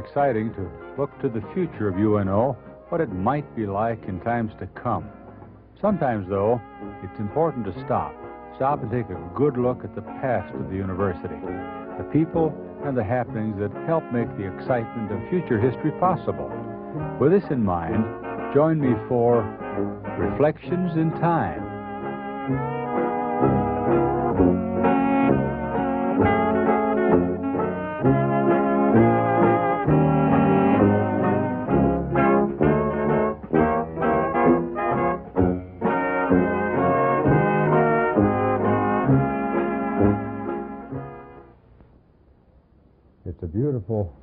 exciting to look to the future of UNO, what it might be like in times to come. Sometimes, though, it's important to stop and take a good look at the past of the university, the people and the happenings that help make the excitement of future history possible. With this in mind, join me for Reflections in Time. It's a beautiful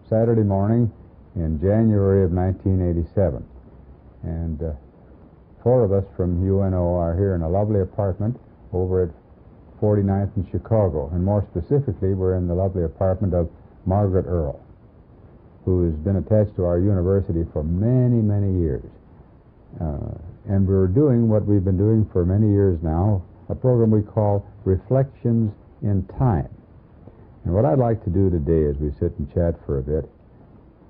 Saturday morning in January of 1987, and four of us from UNO are here in a lovely apartment over at 49th in Chicago, and more specifically we're in the lovely apartment of Margaret Earl, who has been attached to our university for many, many years. And we're doing what we've been doing for many years now, a program we call Reflections in Time. And what I'd like to do today as we sit and chat for a bit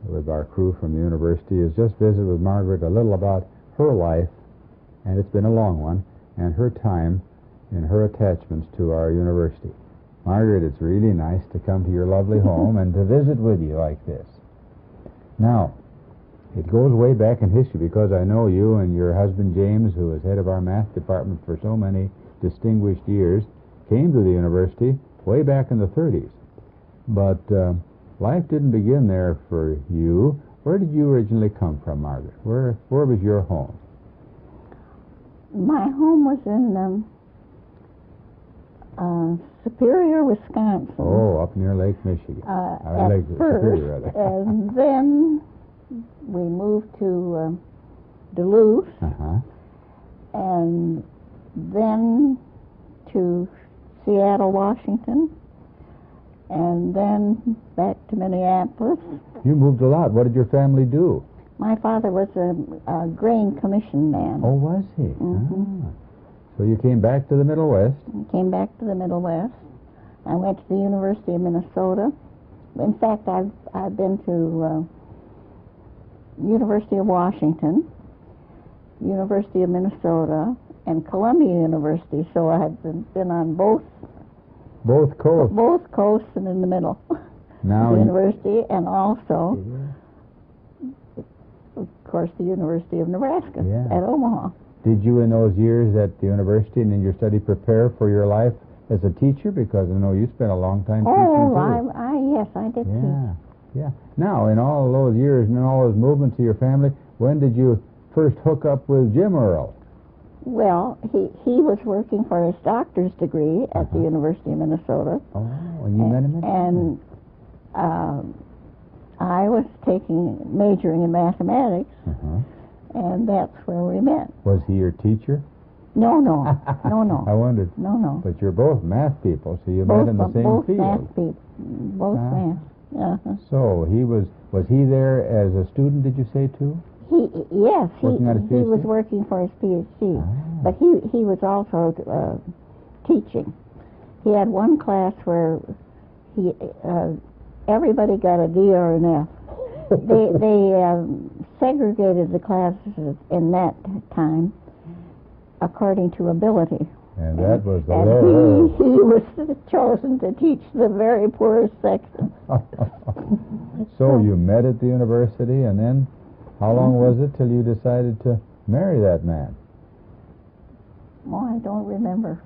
with our crew from the university is just visit with Margaret a little about her life, and it's been a long one, and her time and her attachments to our university. Margaret, it's really nice to come to your lovely home and to visit with you like this. Now, it goes way back in history because I know you and your husband James, who was head of our math department for so many distinguished years, came to the university way back in the 30s. But life didn't begin there for you. Where did you originally come from, Margaret? Where was your home? My home was in Superior, Wisconsin. Oh, up near Lake Michigan. At first, and then we moved to Duluth, and then to Seattle, Washington, and then back to Minneapolis. You moved a lot. What did your family do? My father was a grain commission man. Oh, was he? Mm-hmm. So you came back to the Middle West? I came back to the Middle West. I went to the University of Minnesota. In fact, I've been to University of Washington, University of Minnesota, and Columbia University. So I've been on both coasts. Both coasts and in the middle. Now the university, and also, of course, the University of Nebraska at Omaha. Did you, in those years at the university and in your study, prepare for your life as a teacher? Because I know you spent a long time teaching too. Yes, I did teach. Yeah. Now, in all those years and in all those movements of your family, when did you first hook up with Jim Earl? Well, he was working for his doctor's degree at the University of Minnesota. Oh, and you met him? And I was majoring in mathematics, and that's where we met. Was he your teacher? No. I wondered. No. But you're both math people, so you met in the same field. Math people. Both math. So he was he there as a student, did you say, too? Yes, he was working for his PhD, but he was also teaching. He had one class where everybody got a D or an F. They segregated the classes in that time according to ability. And that was the and he was chosen to teach the very poorest section. So you met at the university, and then how long was it till you decided to marry that man? Oh, I don't remember.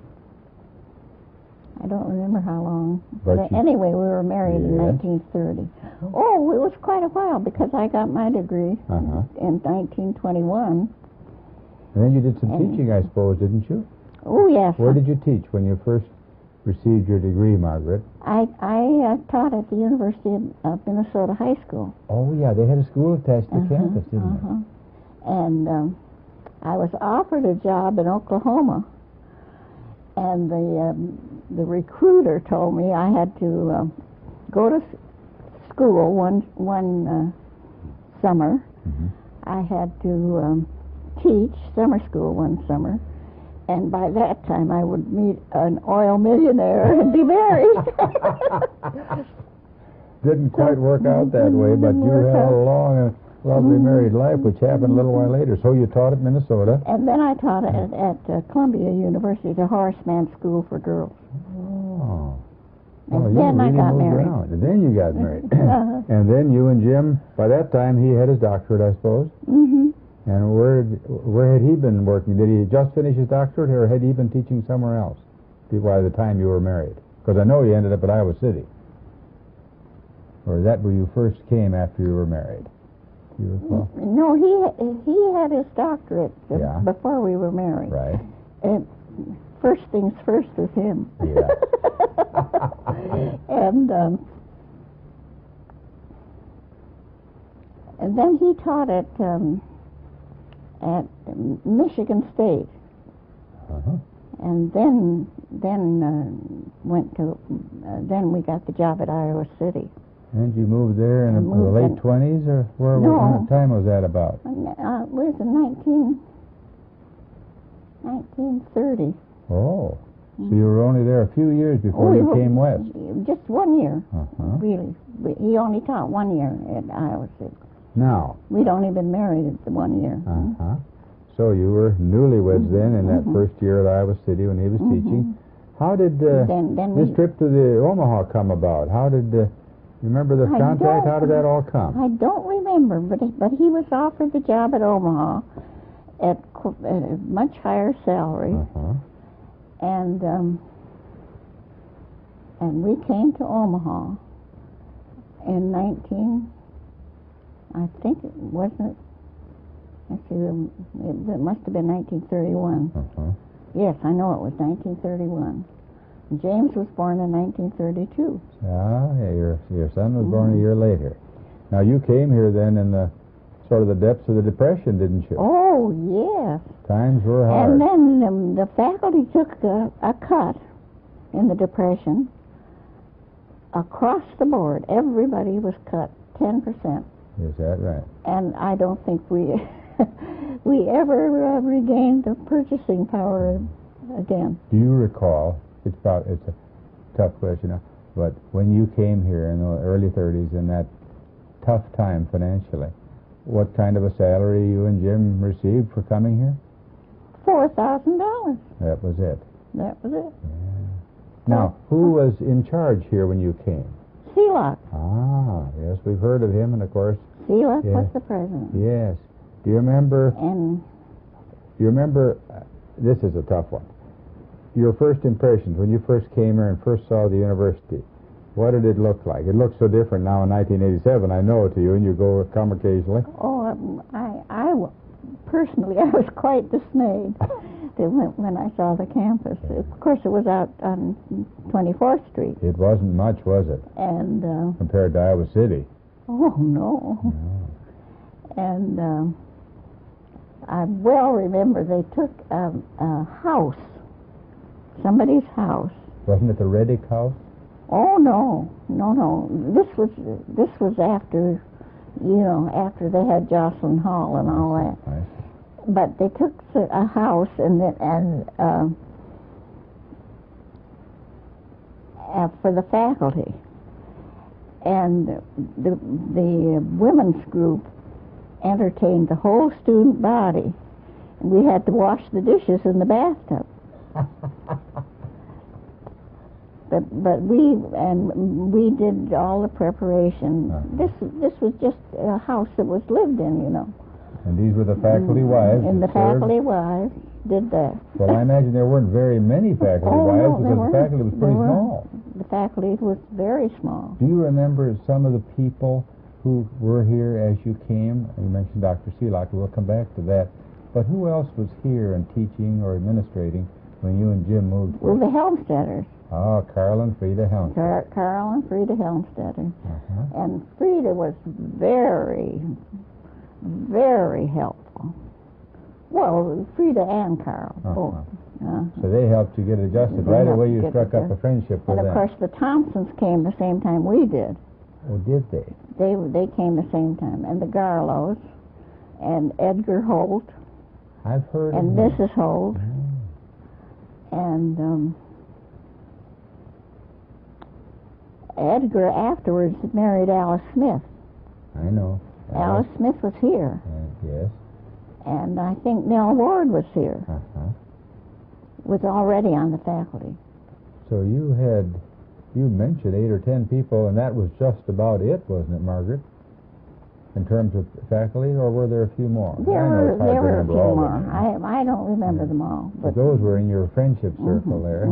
I don't remember how long. But anyway, we were married in 1930. Oh, it was quite a while because I got my degree in 1921. And then you did some teaching, I suppose, didn't you? Oh, yes. Where did you teach when you first received your degree, Margaret? I taught at the University of Minnesota High School. Oh, yeah, they had a school attached to campus, didn't they? And I was offered a job in Oklahoma, and the recruiter told me I had to go to school one summer. I had to teach summer school one summer, and by that time I would meet an oil millionaire and be married. didn't quite work out that way, but you had a long and lovely married life, which happened a little while later. So you taught at Minnesota. And then I taught at Columbia University, the Horseman School for Girls. Oh. And then I got married. And then you got married. And then you and Jim, by that time he had his doctorate, I suppose. Mm-hmm. And where had he been working? Did he just finish his doctorate, or had he been teaching somewhere else by the time you were married? Because I know you ended up at Iowa City. Or is that where you first came after you were married? Do you recall? No, he had his doctorate before we were married. Right. And first things first with him. Yeah. And then he taught at Michigan State. Uh-huh. And then went to then we got the job at Iowa City. And you moved there in the late 20s, or what time was that about? It was in 1930. Oh, so you were only there a few years before you came west. Just 1 year, Uh-huh. really. He only taught 1 year at Iowa City. Now. We'd only been married at the 1 year. Uh-huh. So you were newlyweds then in that first year at Iowa City when he was teaching. How did this trip to the Omaha come about? How did you remember the contact? How did that all come? I don't remember, but he was offered the job at Omaha at a much higher salary, and we came to Omaha in I think it wasn't. It must have been 1931. Yes, I know it was 1931. James was born in 1932. Your son was born a year later. Now, you came here then in the sort of the depths of the Depression, didn't you? Oh, yes. Times were hard. And then the faculty took a cut in the Depression. Across the board, everybody was cut 10%. Is that right? And I don't think we ever regained the purchasing power again. Do you recall? It's a tough question, but when you came here in the early 30s, in that tough time financially, what kind of a salary you and Jim received for coming here? $4,000. That was it. That was it. Yeah. Now, who was in charge here when you came? Seelock. Ah, yes, we've heard of him, and of course. Seelock was the president. Yes. Do you remember? This is a tough one. Your first impressions when you first came here and first saw the university. What did it look like? It looks so different now in 1987. I know it to you, and you come occasionally. Oh, I personally, I was quite dismayed when I saw the campus. Of course, it was out on 24th Street. It wasn't much, was it? And compared to Iowa City. Oh no. And I well remember they took a house, somebody's house. Wasn't it the Reddick house? Oh no. This was after, after they had Jocelyn Hall and all that. Right. But they took a house for the faculty, and the women's group entertained the whole student body, and we had to wash the dishes in the bathtub. But we did all the preparation. This was just a house that was lived in, And these were the faculty wives. And the faculty wives did that. Well, I imagine there weren't very many faculty wives because the faculty was pretty small. The faculty was very small. Do you remember some of the people who were here as you came? You mentioned Dr. Seelock. We'll come back to that. But who else was here and teaching or administrating when you and Jim moved here? Well, the Helmstetters. Oh, Carl and Frida Helmstetter. Carl and Frida Helmstetter. And Frida was very, very helpful. Well, Frida and Carl, both. So they helped you get adjusted. Right away you struck up a friendship with them. And of course the Thompsons came the same time we did. Oh, did they? They came the same time. And the Garlows, and Edgar Holt. I've heard and of him. Mrs. Holt. And Edgar afterwards married Alice Smith. I know. Alice Smith was here. Yes. And I think Nell Ward was here. Was already on the faculty. So you mentioned 8 or 10 people, and that was just about it, wasn't it, Margaret? In terms of faculty, or were there a few more? There were a few more. I don't remember them all. But those were in your friendship circle there.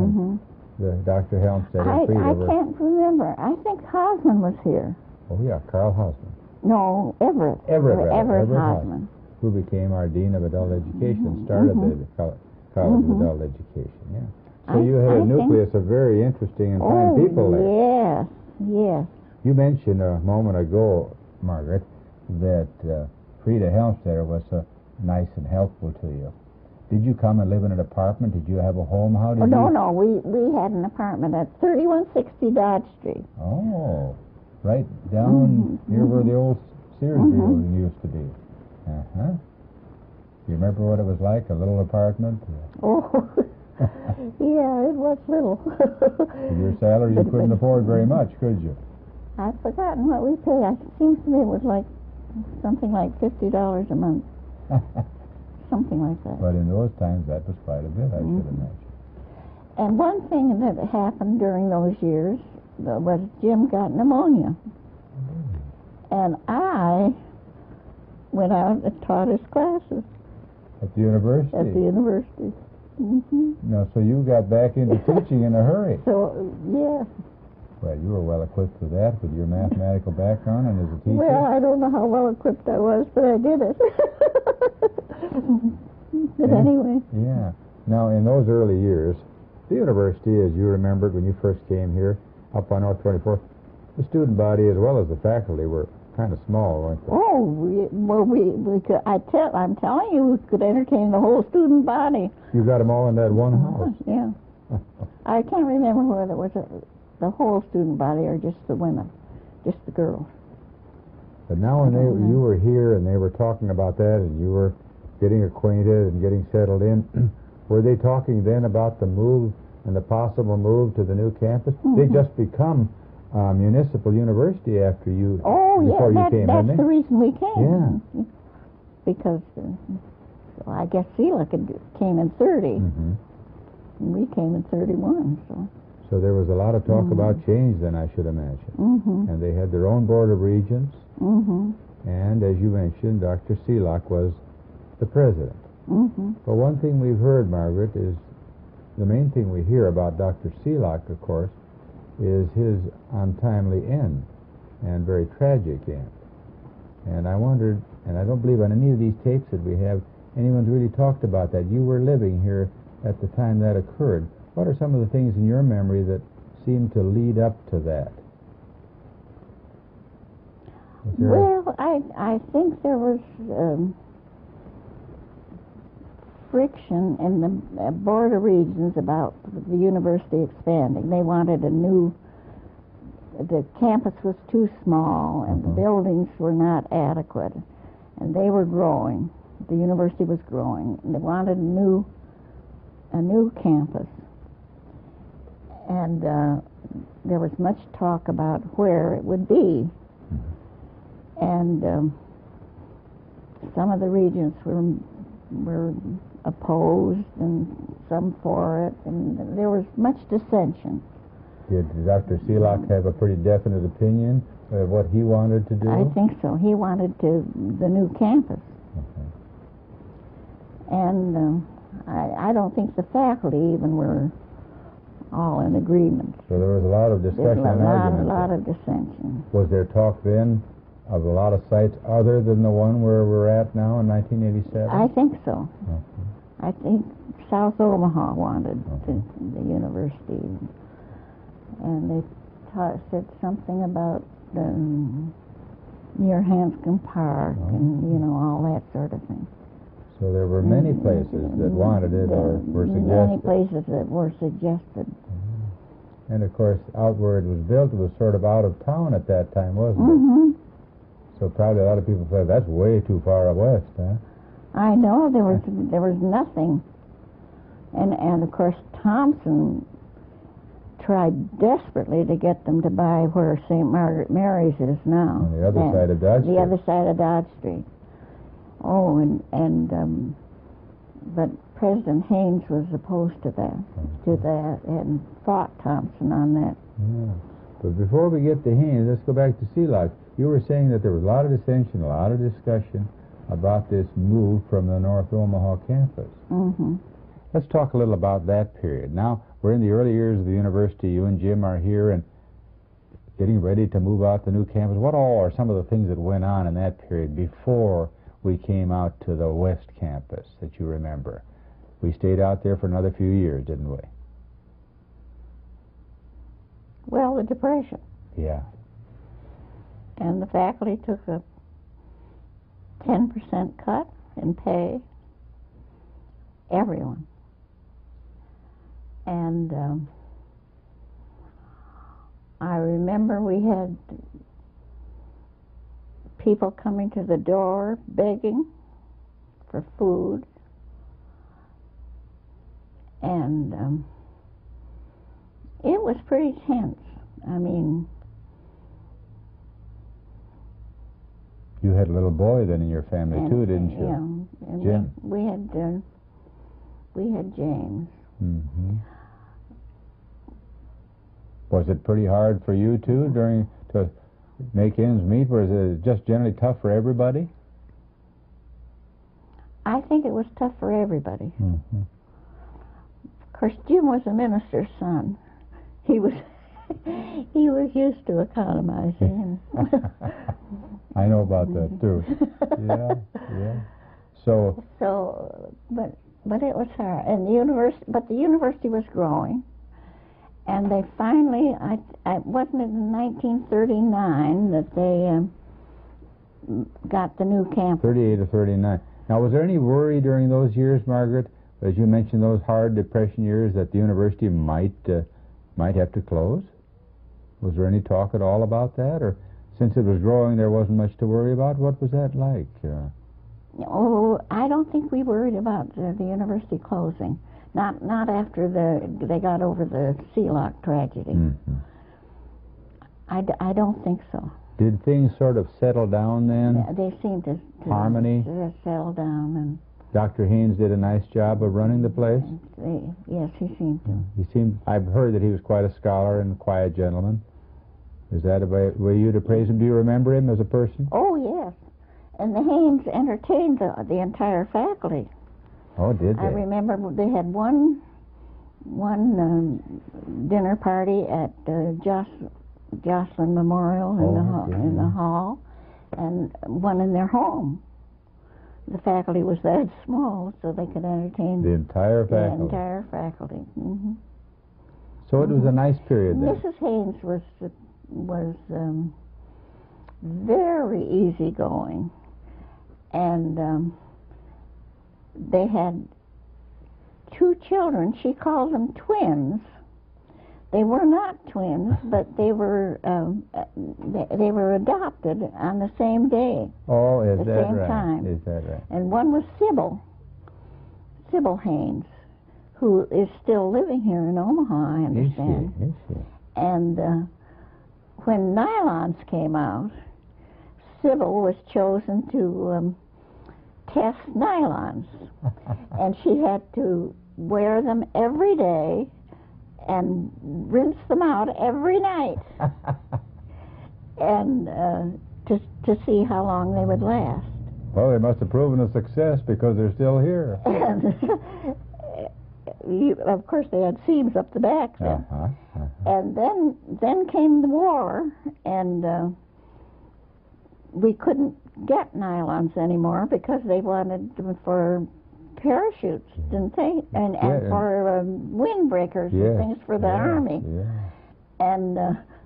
The Dr. Helmstead and Frida I can't remember. I think Hosman was here. Oh, yeah, Carl Hosman. No, Everett. Everett Hosman. Who became our Dean of Adult Education, started the College of Adult Education, yeah. So you had a nucleus of very interesting and fine people there. Yes, yes. You mentioned a moment ago, Margaret, that Frida Helmstetter was so nice and helpful to you. Did you come and live in an apartment? Did you have a home? How did you? No. We had an apartment at 3160 Dodge Street. Oh, right down near where the old Sears building used to be. Do you remember what it was like, a little apartment? Oh, yeah, it was little. With your salary, you couldn't afford very much, could you? I've forgotten what we paid. It seems to me it was like something like $50 a month. Something like that. But in those times, that was quite a bit, I should imagine. And one thing that happened during those years was Jim got pneumonia. And I went out and taught his classes. At the university? At the university. No, so you got back into teaching in a hurry. So, yes. Well, you were well equipped for that with your mathematical background and as a teacher. Well, I don't know how well equipped I was, but I did it. But anyway. Yeah. Now, in those early years, the university, as you remembered when you first came here, up on North 24th, the student body as well as the faculty were kind of small, weren't they? Oh, we could, I'm telling you, we could entertain the whole student body. You got them all in that one house? Yeah. I can't remember whether it was the whole student body or just the women, just the girls. But now when you were here and they were talking about that and you were getting acquainted and getting settled in, were they talking then about the move and the possible move to the new campus? They just become municipal university after you. Oh, before yeah, you came, that's the reason we came. Yeah. Because I guess Sela came in 30, and we came in 31. So there was a lot of talk about change then, I should imagine. And they had their own board of regents. And as you mentioned, Dr. Seelock was the president. But one thing we've heard, Margaret, is the main thing we hear about Dr. Seelock, of course, is his untimely end, and very tragic end. And I wondered, and I don't believe on any of these tapes that we have, anyone's really talked about that. You were living here at the time that occurred. What are some of the things in your memory that seem to lead up to that? Well, I think there was friction in the Board of Regents about the university expanding. They wanted the campus was too small and the buildings were not adequate, and they were growing. The university was growing, and they wanted a new campus. And there was much talk about where it would be. And some of the regents were opposed and some for it, and there was much dissension. Did Dr. Seelock have a pretty definite opinion of what he wanted to do? I think so. He wanted the new campus. And I don't think the faculty even were all in agreement. So there was a lot of discussion and argument. A lot of dissension. Was there talk then of a lot of sites other than the one where we're at now in 1987? I think so. I think South Omaha wanted the university. And they said something about near Hanscom Park and, all that sort of thing. So there were many places that wanted it or were suggested. Many places that were suggested. And, of course, out where it was built, it was sort of out of town at that time, wasn't it? So probably a lot of people said, that's way too far west, huh? I know. There was nothing. And of course, Thompson tried desperately to get them to buy where St. Margaret Mary's is now. On the other side of Dodge Street. The other side of Dodge Street. Oh, but President Haynes was opposed to that, and fought Thompson on that. Yeah. But before we get to Haynes, let's go back to Seelock. You were saying that there was a lot of dissension, a lot of discussion about this move from the North Omaha campus. Mm-hmm. Let's talk a little about that period. Now, we're in the early years of the university. You and Jim are here and getting ready to move out to the new campus. What all are some of the things that went on in that period before we came out to the West Campus that you remember? We stayed out there for another few years, didn't we? Well, the Depression. Yeah. And the faculty took a 10% cut in pay. Everyone. And I remember we had people coming to the door begging for food. And it was pretty tense. I mean... You had a little boy then in your family too, didn't you? Yeah. And Jim. We had James. Mm-hmm. Was it pretty hard for you too to make ends meet? Was it just generally tough for everybody? I think it was tough for everybody. Mm-hmm. Of course, Jim was a minister's son. He was used to economizing. I know about that too. Yeah. So, but it was hard, and the university was growing, and they finally, wasn't it in 1939 that they got the new campus? 38 or 39. Now, was there any worry during those years, Margaret, as you mentioned those hard Depression years, that the university might have to close? Was there any talk at all about that, or since it was growing, there wasn't much to worry about? What was that like? Oh, I don't think we worried about the university closing. Not after they got over the Seelock tragedy. Mm-hmm. I don't think so. Did things sort of settle down then? Yeah, they seemed to Harmony? To settle down, and Dr. Haynes did a nice job of running the place? Yes, he seemed to. I've heard that he was quite a scholar and a quiet gentleman. Is that a way you to praise him? Do you remember him as a person? Oh, yes. And the Haynes entertained the entire faculty. Oh, did they? I remember they had one dinner party at Jocelyn Memorial in the hall, and one in their home. The faculty was that small, so they could entertain the entire faculty. The entire faculty. Mm-hmm. So it was a nice period then. Mrs. Haynes was very easygoing, and they had 2 children. She called them twins. They were not twins, but they were adopted on the same day. Oh, is that same right? time. Is that right? And one was Sybil Haynes, who is still living here in Omaha, I understand. Is she? And when nylons came out, Sybil was chosen to test nylons, and she had to wear them every day and rinse them out every night, and to see how long they would last. Well, they must have proven a success because they're still here. And of course, they had seams up the back then. And then came the war, and we couldn't get nylons anymore because they wanted them for parachutes, didn't they? And for windbreakers and things for the Army. Yeah. And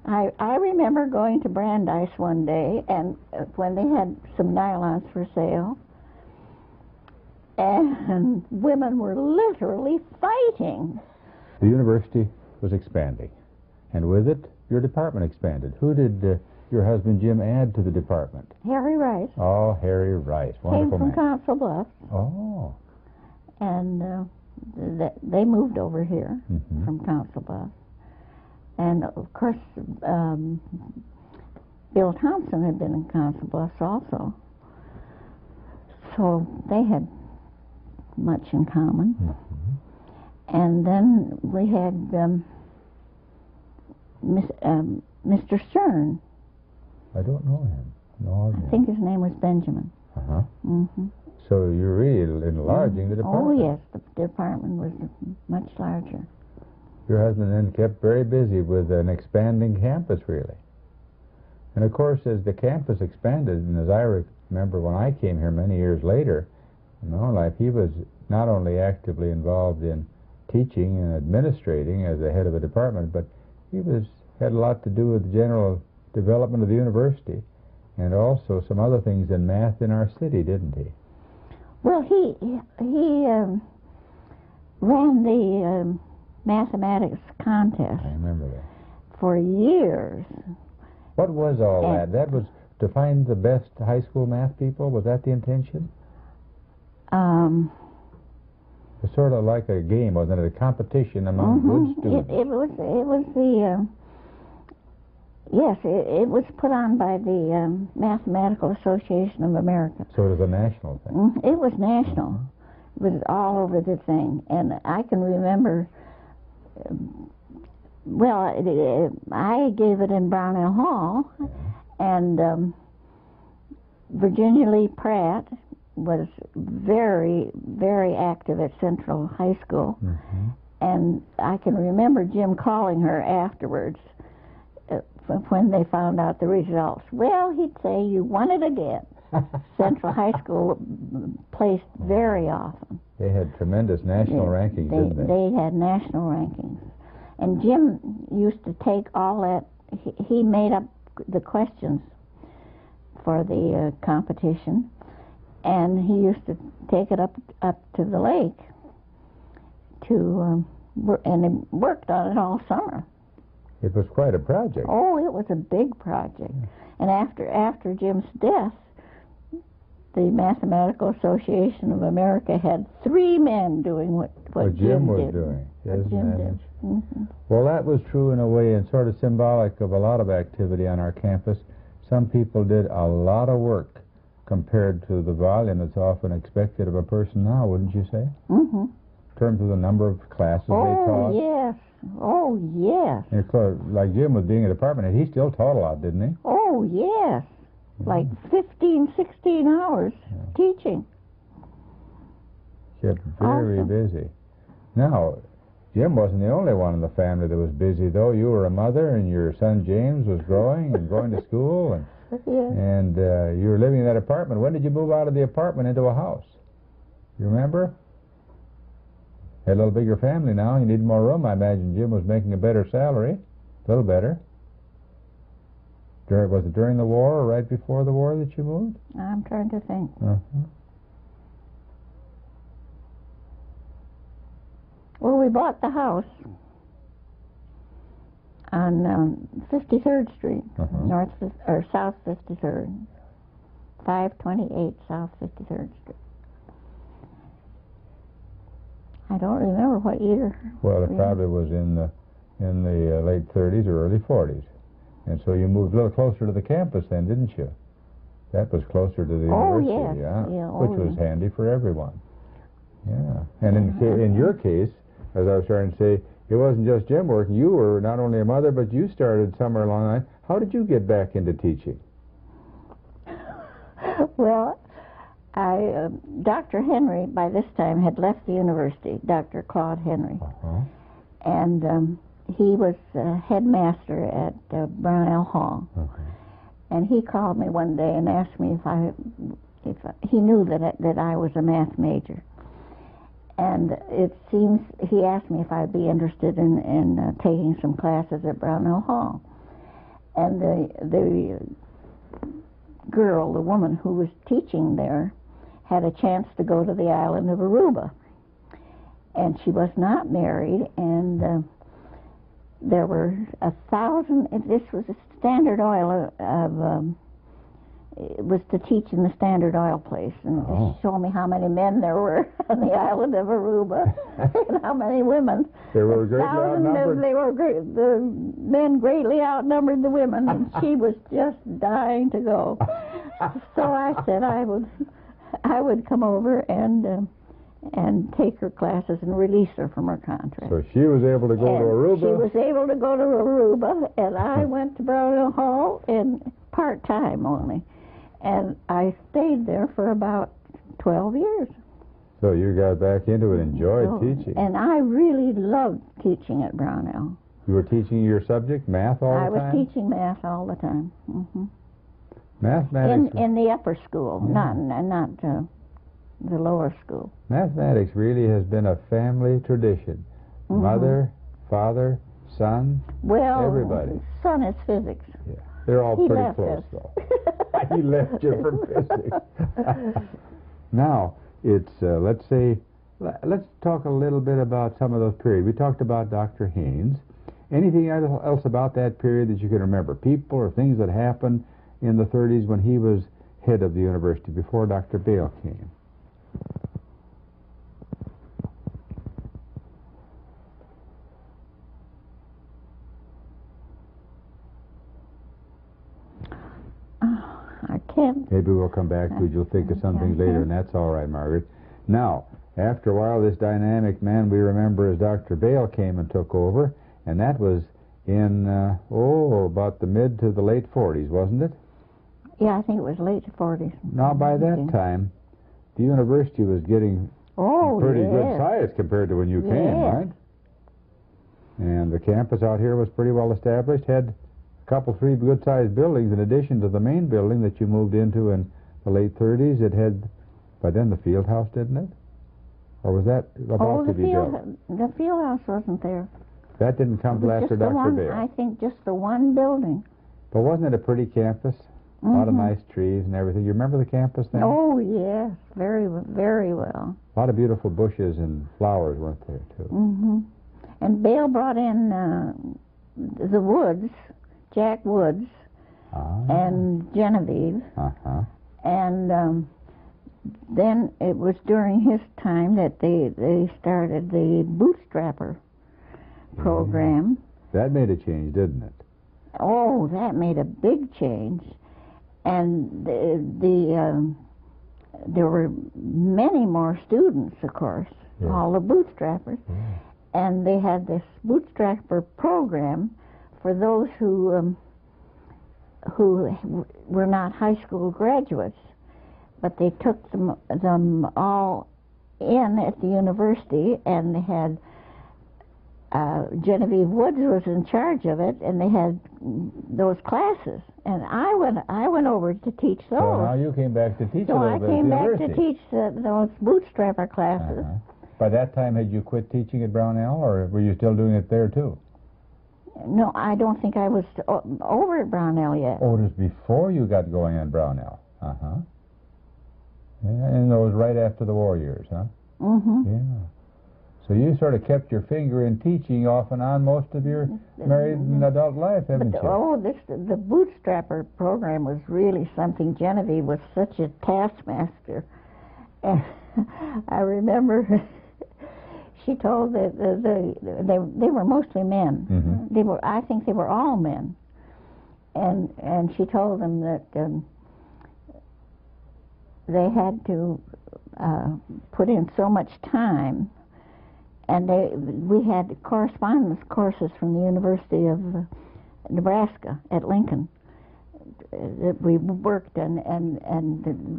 I remember going to Brandeis one day, and when they had some nylons for sale, and women were literally fighting. The university was expanding, and with it, your department expanded. Who did your husband Jim add to the department? Harry Rice. Oh, Harry Rice, wonderful man. Came from man. Council Bluffs. Oh. And they moved over here from Council Bluffs. And of course, Bill Thompson had been in Council Bluffs also. So they had much in common. Mm-hmm. And then we had Mr. Stern. I don't know him. No, I think his name was Benjamin. Uh-huh. Mm-hmm. So you're really enlarging the department. Oh, yes, the department was much larger. Your husband then kept very busy with an expanding campus, really. And of course, as the campus expanded, and as I remember when I came here many years later, in my own life, he was not only actively involved in teaching and administrating as the head of a department, but he had a lot to do with the general development of the university, and also some other things in math in our city, didn't he? Well, he ran the mathematics contest. I remember that. For years. What was all that? That was to find the best high school math people? Was that the intention? It was sort of like a game, wasn't it? A competition among good students. It was the yes, it was put on by the Mathematical Association of America. So it was a national thing. It was national. It was all over the thing, and I can remember. I gave it in Brownell Hall, and Virginia Lee Pratt was very, very active at Central High School, and I can remember Jim calling her afterwards when they found out the results. Well, he'd say, "You won it again." Central High School placed very often. They had tremendous national rankings, didn't they? They had national rankings. And Jim used to take all that. He made up the questions for the competition, and he used to take it up to the lake and he worked on it all summer. It was quite a project. Oh, it was a big project. And after Jim's death, the Mathematical Association of America had 3 men doing what Jim was did. doing. What Jim did. Mm-hmm. Well, that was true in a way and sort of symbolic of a lot of activity on our campus. Some people did a lot of work compared to the volume that's often expected of a person now, wouldn't you say? Mm-hmm. In terms of the number of classes they taught. Oh, yes. Oh, yes. And of course, like Jim was being a department head, he still taught a lot, didn't he? Oh, yes. Like 15, 16 hours teaching. Kept very busy. Now, Jim wasn't the only one in the family that was busy, though. You were a mother, and your son James was growing and going to school, and you were living in that apartment. When did you move out of the apartment into a house? You remember? Had a little bigger family now. You need more room. I imagine Jim was making a better salary, a little better. Was it during the war or right before the war that you moved? I'm trying to think. Well, we bought the house on 53rd Street, South 53rd, 528 South 53rd Street. I don't remember what year. Well, it probably was in the late 30s or early 40s. And so you moved a little closer to the campus then, didn't you? That was closer to the university, which was handy for everyone. Yeah. And in your case, as I was trying to say, it wasn't just Jim working. You were not only a mother, but you started somewhere along the line. How did you get back into teaching? Well, Dr. Henry, by this time, had left the university, Dr. Claude Henry. And he was headmaster at Brownell Hall. And he called me one day and asked me if he knew that I was a math major. And it seems he asked me if I'd be interested in taking some classes at Brownell Hall. And the girl, the woman who was teaching there, had a chance to go to the island of Aruba. And she was not married, and there were 1,000, this was a Standard Oil of it was to teach in the Standard Oil place and show me how many men there were on the island of Aruba and how many women. There were greatly outnumbered. The men greatly outnumbered the women, and she was just dying to go. So I said I would come over and take her classes and release her from her contract. So she was able to go to Aruba? She was able to go to Aruba, and I went to Brownell Hall and part-time only. And I stayed there for about 12 years. So you got back into it, enjoyed teaching. And I really loved teaching at Brownell. You were teaching your subject, math, all the time? I was teaching math all the time. Mathematics? In the upper school, not the lower school. Mathematics really has been a family tradition. Mother, father, son, everybody. Son is physics. Yeah. They're all He pretty left close, us. though. He left you for physics. Now, it's, let's talk a little bit about some of those periods. We talked about Dr. Haynes. Anything else about that period that you can remember? People or things that happened in the 30s when he was head of the university, before Dr. Bale came? I can't. Maybe we'll come back to it. You'll think of some things later, and that's all right, Margaret. Now, after a while, this dynamic man we remember as Dr. Bale came and took over, and that was in, about the mid to the late 40s, wasn't it? Yeah, I think it was late 40s. Now, by that time, the university was getting pretty good size compared to when you came, right? And the campus out here was pretty well established, had a couple, three good-sized buildings in addition to the main building that you moved into in the late 30s. It had, by then, the field house, didn't it? Or was that about to be built? The field house wasn't there. That didn't come till after Dr. Bale. I think just the one building. But wasn't it a pretty campus? A lot of nice trees and everything. You remember the campus then? Oh, yes. Very, very well. A lot of beautiful bushes and flowers weren't there, too? And Bale brought in the Woods, Jack Woods, and Genevieve. And then it was during his time that they started the bootstrapper program. That made a change, didn't it? Oh, that made a big change. And there were many more students, of course, all the bootstrappers. And they had this bootstrapper program for those who were not high school graduates, but they took them all in at the university, and they had Genevieve Woods was in charge of it, and they had those classes, and I went over to teach those. So now you came back to teach a little bit at the university. So I came back to teach those bootstrapper classes. By that time, had you quit teaching at Brownell, or were you still doing it there too? No, I don't think I was over at Brownell yet. Oh, it was before you got going at Brownell. Yeah, and it was right after the war years, huh? Yeah. So you sort of kept your finger in teaching off and on most of your married and adult life, haven't you? Oh, the bootstrapper program was really something. Genevieve was such a taskmaster. And I remember she told that they were mostly men. I think they were all men. And she told them that they had to put in so much time. And we had correspondence courses from the University of Nebraska at Lincoln. We worked, and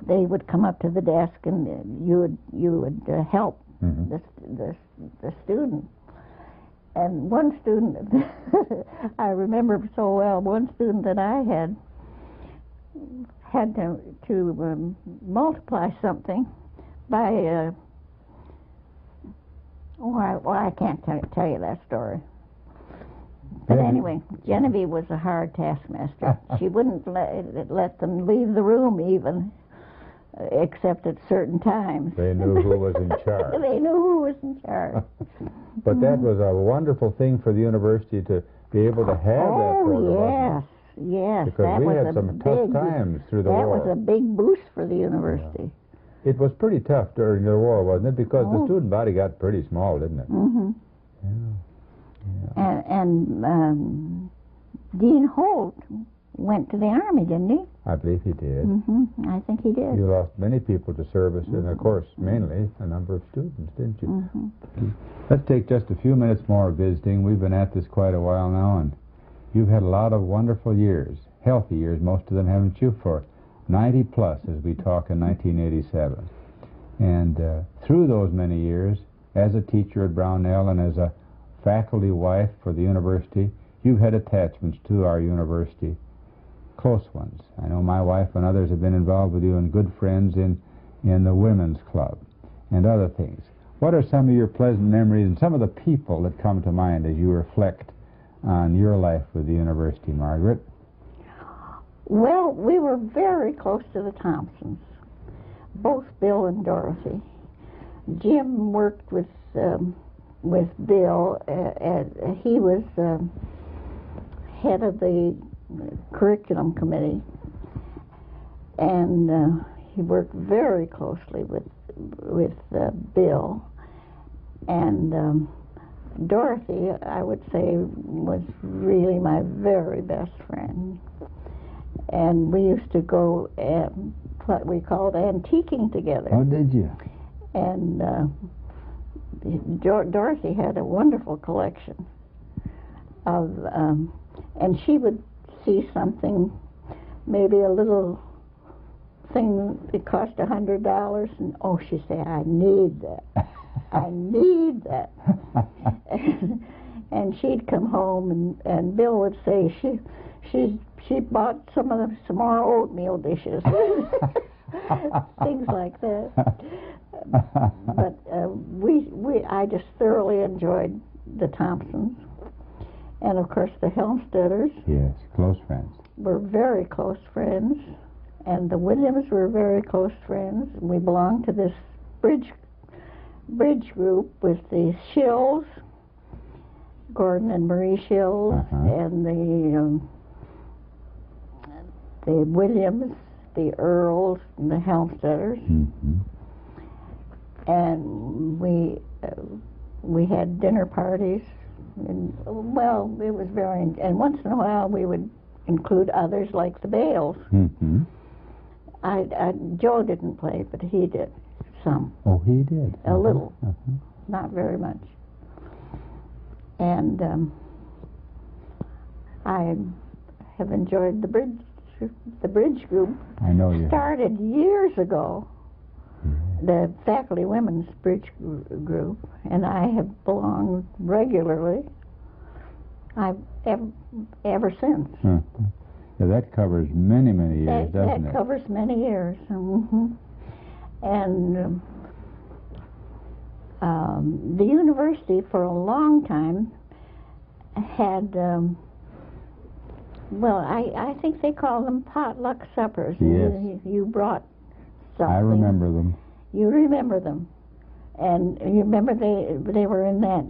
they would come up to the desk, and you would help the student. And one student, I remember so well, one student that I had to multiply something by. I can't tell you that story. But anyway, Genevieve was a hard taskmaster. She wouldn't let them leave the room even, except at certain times. They knew who was in charge. They knew who was in charge. But that was a wonderful thing for the university to be able to have that program. Oh, yes. yes. Because that we was had a some big, tough times through the war. That was a big boost for the university. It was pretty tough during the war, wasn't it? Because the Oh. student body got pretty small, didn't it? Mm-hmm. Yeah. And Dean Holt went to the Army, didn't he? I believe he did. Mm-hmm. I think he did. You lost many people to service, and of course, mainly a number of students, didn't you? Mm-hmm. Let's take just a few minutes more visiting. We've been at this quite a while now, and you've had a lot of wonderful years, healthy years, most of them, haven't you, for 90 plus as we talk in 1987. And through those many years, as a teacher at Brownell and as a faculty wife for the university, you've had attachments to our university, close ones. I know my wife and others have been involved with you and good friends in the women's club and other things. What are some of your pleasant memories and some of the people that come to mind as you reflect on your life with the university, Margaret? Well, we were very close to the Thompsons, both Bill and Dorothy. Jim worked with Bill. He was head of the curriculum committee, and he worked very closely with Bill. And Dorothy, I would say, was really my very best friend. And we used to go what we called antiquing together. Oh, did you? And Dorothy had a wonderful collection of, and she would see something, maybe a little thing that cost $100, and oh, she'd say, "I need that. I need that." and she'd come home, and Bill would say, she bought some more oatmeal dishes, things like that. But I just thoroughly enjoyed the Thompsons, and of course the Helmstetters. Yes, close friends. Were very close friends, and the Williams were very close friends. We belonged to this bridge group with the Shills, Gordon and Marie Shills, and the Williams, the Earls, and the Helmstetters. Mm-hmm. And we had dinner parties, and well, it was very. And once in a while, we would include others like the Bales. Mm-hmm. Joe didn't play, but he did some. Oh, he did. A little, not very much. And I have enjoyed the bridge group. I know you started years ago. The faculty women's bridge group, and I have belonged regularly. I've ever since. Yeah, that covers many years, doesn't it? That covers many years. Mm-hmm. And the university for a long time had, well, I think they call them potluck suppers. Yes. You brought something. I remember them. You remember them. And you remember they were in that,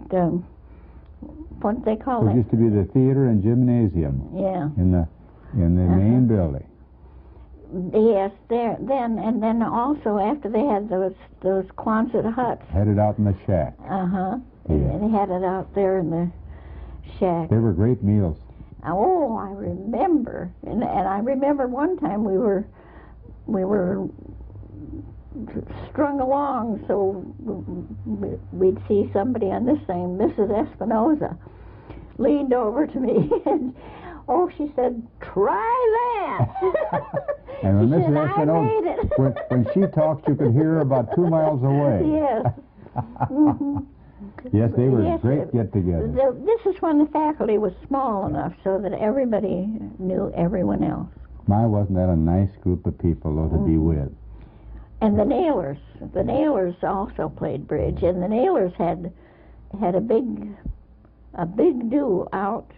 what they call it? It used to be the theater and gymnasium. Yeah. In the main building. Yes, there. Then also after they had those Quonset huts. Had it out in the shack. Yeah. Yeah. They had it out there in the shack. They were great meals. Oh, I remember, and I remember one time we were strung along, so we'd see somebody on this thing. Mrs. Espinosa leaned over to me and, oh, she said, "Try that." And when she Mrs. said, Espinosa, "I made it." when she talked, you could hear her about 2 miles away. Yes. Mm-hmm. Yes, they were Yes, great get-togethers. This is when the faculty was small enough so that everybody knew everyone else. My, wasn't that a nice group of people, though, to be with? And the Nailers also played bridge, and the Nailers had a big do out.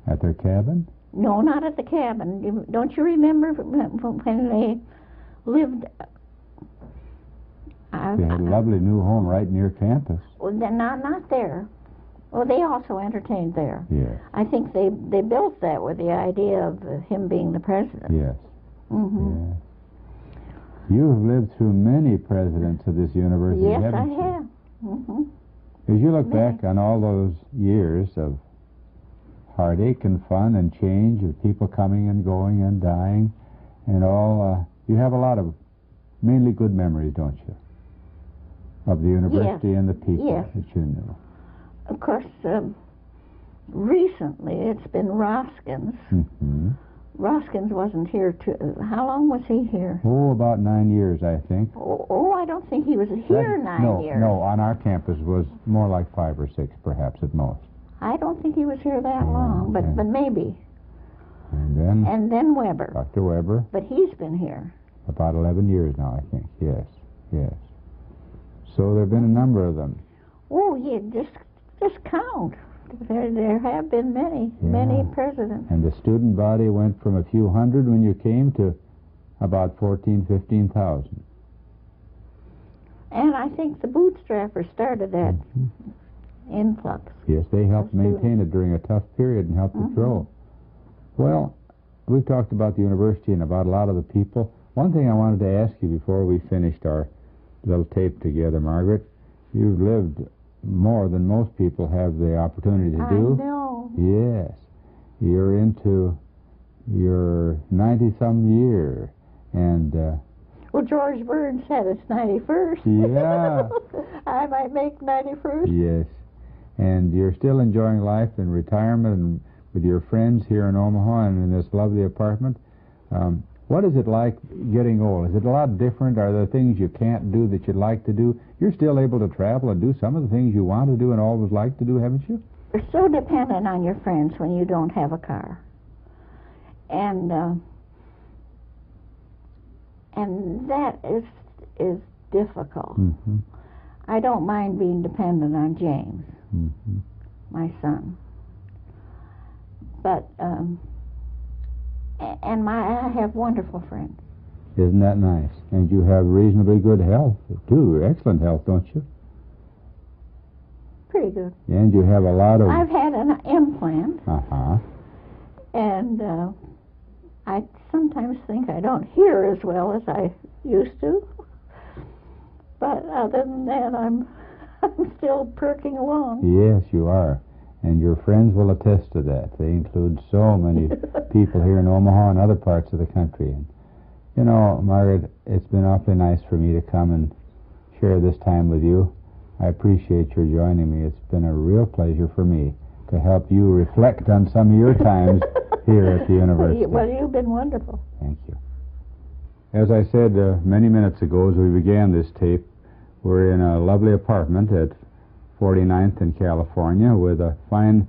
At their cabin? No, not at the cabin. Don't you remember when they lived? They had a lovely new home right near campus. Well, not there. Well, they also entertained there. Yes. I think they built that with the idea of him being the president. Yes. Mm-hmm. Yes. You've lived through many presidents of this university, Yes, I haven't you? have. Mm-hmm. As you look Many. back on all those years of heartache and fun and change, of people coming and going and dying and all, you have a lot of mainly good memories, don't you? Of the university and the people Yes. that you knew. Of course, recently it's been Roskins. Mm-hmm. Roskins wasn't here how long was he here? Oh, about 9 years, I think. Oh, I don't think he was here 9 years. No, on our campus was more like 5 or 6, perhaps at most. I don't think he was here that Yeah, long, but okay. but maybe. And then Weber. Dr. Weber, But he's been here. about 11 years now, I think. Yes, yes. So there have been a number of them. Oh, yeah, just count. There have been many Yeah. presidents. And the student body went from a few hundred when you came to about 14,000, 15,000. And I think the bootstrappers started that influx. Yes, they helped Of students. maintain it during a tough period and helped it Mhm. grow. Well, we've talked about the university and about a lot of the people. One thing I wanted to ask you before we finished our little tape together, Margaret, you've lived more than most people have the opportunity to do. I know. Yes. You're into your 90-some year. And, Well, George Burns said it's 91st. Yeah. I might make 91st. yes. And you're still enjoying life in retirement and with your friends here in Omaha and in this lovely apartment. What is it like getting old? Is it a lot different? Are there things you can't do that you'd like to do? You're still able to travel and do some of the things you want to do and always like to do, haven't you? You're so dependent on your friends when you don't have a car. And that is difficult. Mm-hmm. I don't mind being dependent on James, Mm-hmm. my son. But I have wonderful friends. Isn't that nice? And you have reasonably good health, too. Excellent health, don't you? Pretty good. And you have a lot of... I've had an implant, Uh-huh. and I sometimes think I don't hear as well as I used to. But other than that, I'm still perking along. Yes, you are. And your friends will attest to that. They include so many people here in Omaha and other parts of the country. And, you know, Margaret, it's been awfully nice for me to come and share this time with you. I appreciate your joining me. It's been a real pleasure for me to help you reflect on some of your times here at the university. Well, you've been wonderful. Thank you. As I said many minutes ago as we began this tape, we're in a lovely apartment at 49th in California with a fine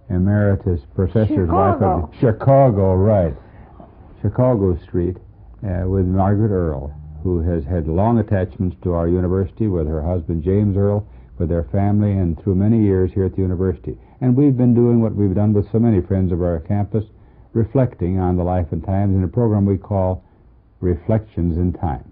emeritus professor's wife of Chicago, right. Chicago Street with Margaret Earl, who has had long attachments to our university with her husband James Earl, with their family, and through many years here at the university. And we've been doing what we've done with so many friends of our campus, reflecting on the life and times in a program we call Reflections in Time.